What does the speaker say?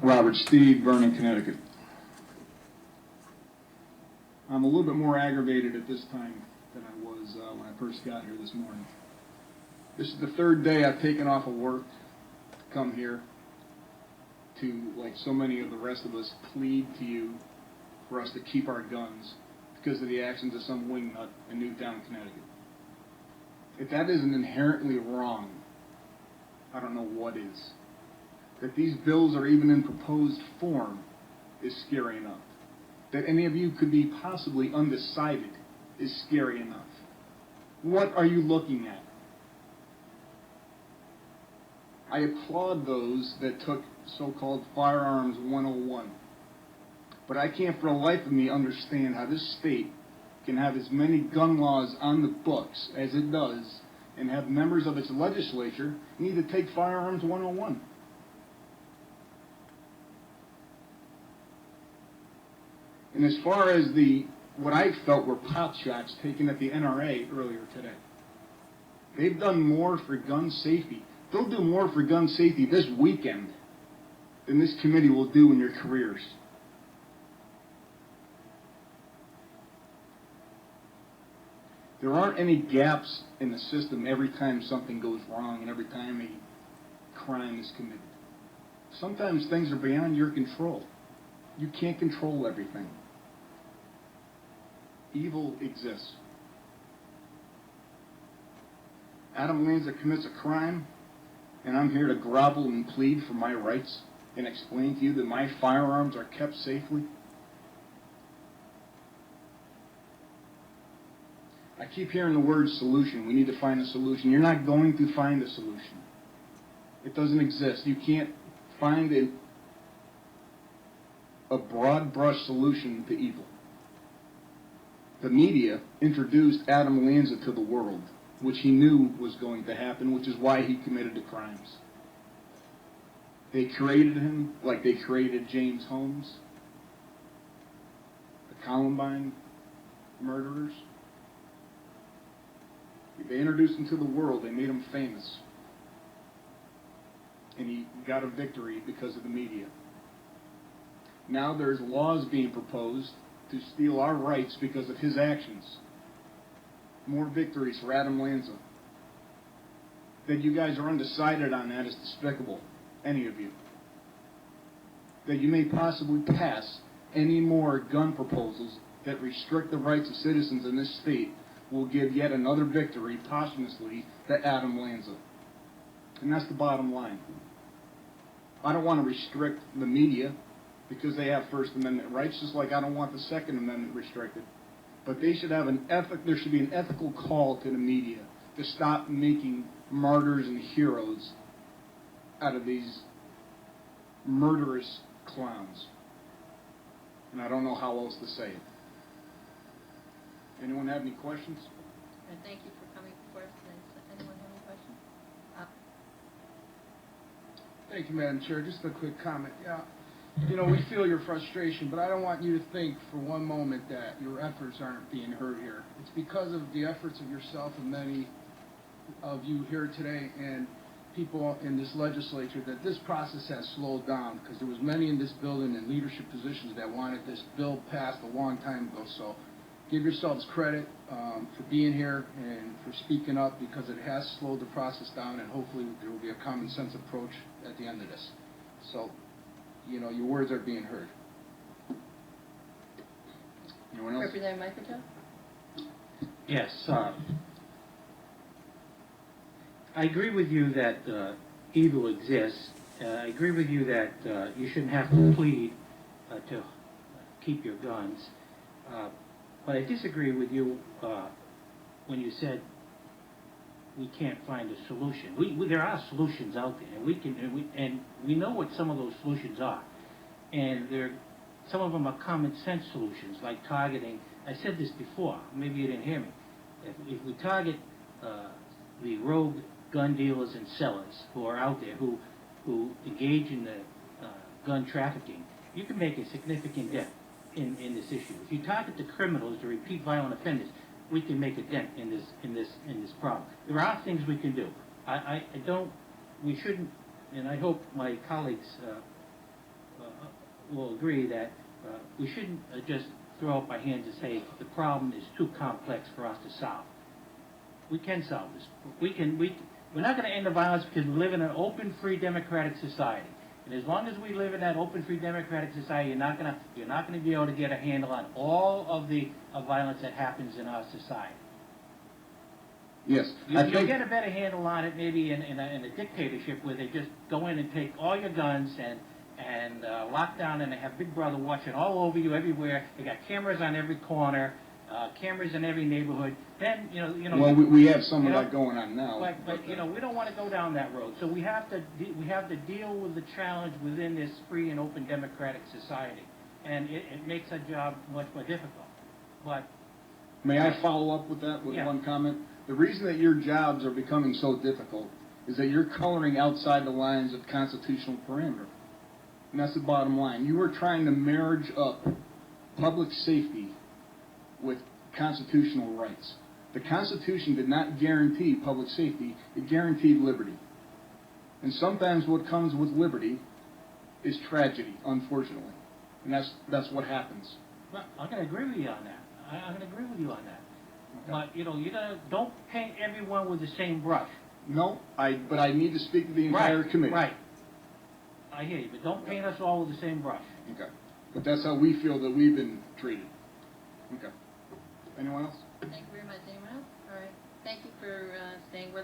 Robert Steed, Vernon, Connecticut. I'm a little bit more aggravated at this time than I was when I first got here this morning. This is the third day I've taken off of work to come here to, like so many of the rest of us, plead to you for us to keep our guns because of the actions of some wingnut in Newtown, Connecticut. If that isn't inherently wrong, I don't know what is. That these bills are even in proposed form is scary enough. That any of you could be possibly undecided is scary enough. What are you looking at? I applaud those that took so-called Firearms 101. But I can't for the life of me understand how this state can have as many gun laws on the books as it does and have members of its legislature need to take Firearms 101. And as far as what I felt were pot shots taken at the NRA earlier today, they've done more for gun safety. They'll do more for gun safety this weekend than this committee will do in your careers. There aren't any gaps in the system every time something goes wrong and every time a crime is committed. Sometimes things are beyond your control. You can't control everything. Evil exists. Adam Lanza commits a crime, and I'm here to grovel and plead for my rights and explain to you that my firearms are kept safely. I keep hearing the word solution. We need to find a solution. You're not going to find a solution. It doesn't exist. You can't find a broad brush solution to evil. The media introduced Adam Lanza to the world, which he knew was going to happen, which is why he committed the crimes. They created him like they created James Holmes, the Columbine murderers. They introduced him to the world. They made him famous. And he got a victory because of the media. Now there's laws being proposed to steal our rights because of his actions. More victories for Adam Lanza. That you guys are undecided on that is despicable, any of you. That you may possibly pass any more gun proposals that restrict the rights of citizens in this state will give yet another victory posthumously to Adam Lanza. And that's the bottom line. I don't want to restrict the media because they have First Amendment rights, just like I don't want the Second Amendment restricted. But they should have there should be an ethical call to the media to stop making martyrs and heroes out of these murderous clowns. And I don't know how else to say it. Anyone have any questions? And thank you for coming before us. Does anyone have any questions? Thank you, Madam Chair. Just a quick comment. Yeah, you know, we feel your frustration, but I don't want you to think for one moment that your efforts aren't being heard here. It's because of the efforts of yourself and many of you here today and people in this legislature that this process has slowed down, because there was many in this building in leadership positions that wanted this bill passed a long time ago. So give yourselves credit for being here and for speaking up, because it has slowed the process down, and hopefully there will be a common sense approach at the end of this. So, you know, your words are being heard. Anyone else? Representative Microtel? Yes. I agree with you that evil exists. I agree with you that you shouldn't have to plead to keep your guns. But I disagree with you when you said we can't find a solution. There are solutions out there, and we know what some of those solutions are. And some of them are common sense solutions, like targeting. I said this before. Maybe you didn't hear me. If we target the rogue gun dealers and sellers who are out there, who engage in the gun trafficking, you can make a significant dent in this issue. If you target the criminals, the repeat violent offenders, we can make a dent in this problem. There are things we can do. We shouldn't, and I hope my colleagues will agree that we shouldn't just throw up our hands and say the problem is too complex for us to solve. We can solve this. We're not going to end the violence because we live in an open, free, democratic society. And as long as we live in that open, free, democratic society, you're not going to be able to get a handle on all of the violence that happens in our society. Yes. You'll get a better handle on it maybe in a dictatorship where they just go in and take all your guns and lock down, and they have Big Brother watching all over you everywhere. They got cameras on every corner, cameras in every neighborhood. Then Well, we have some of that going on now. But we don't want to go down that road. So we have to deal with the challenge within this free and open democratic society, and it makes our job much more difficult. But may I follow up with that with one comment? The reason that your jobs are becoming so difficult is that you're coloring outside the lines of constitutional parameter. And that's the bottom line. You are trying to marriage up public safety with constitutional rights. The Constitution did not guarantee public safety. It guaranteed liberty. And sometimes what comes with liberty is tragedy, unfortunately. And that's what happens. well, I'm going to agree with you on that. I'm going to agree with you on that. Okay. But don't paint everyone with the same brush. No, but I need to speak to the entire committee. Right. I hear you, but don't paint us all with the same brush. Okay. But that's how we feel that we've been treated. Okay. Anyone else? Thank you very much. Anyone else? All right. Thank you for staying with us.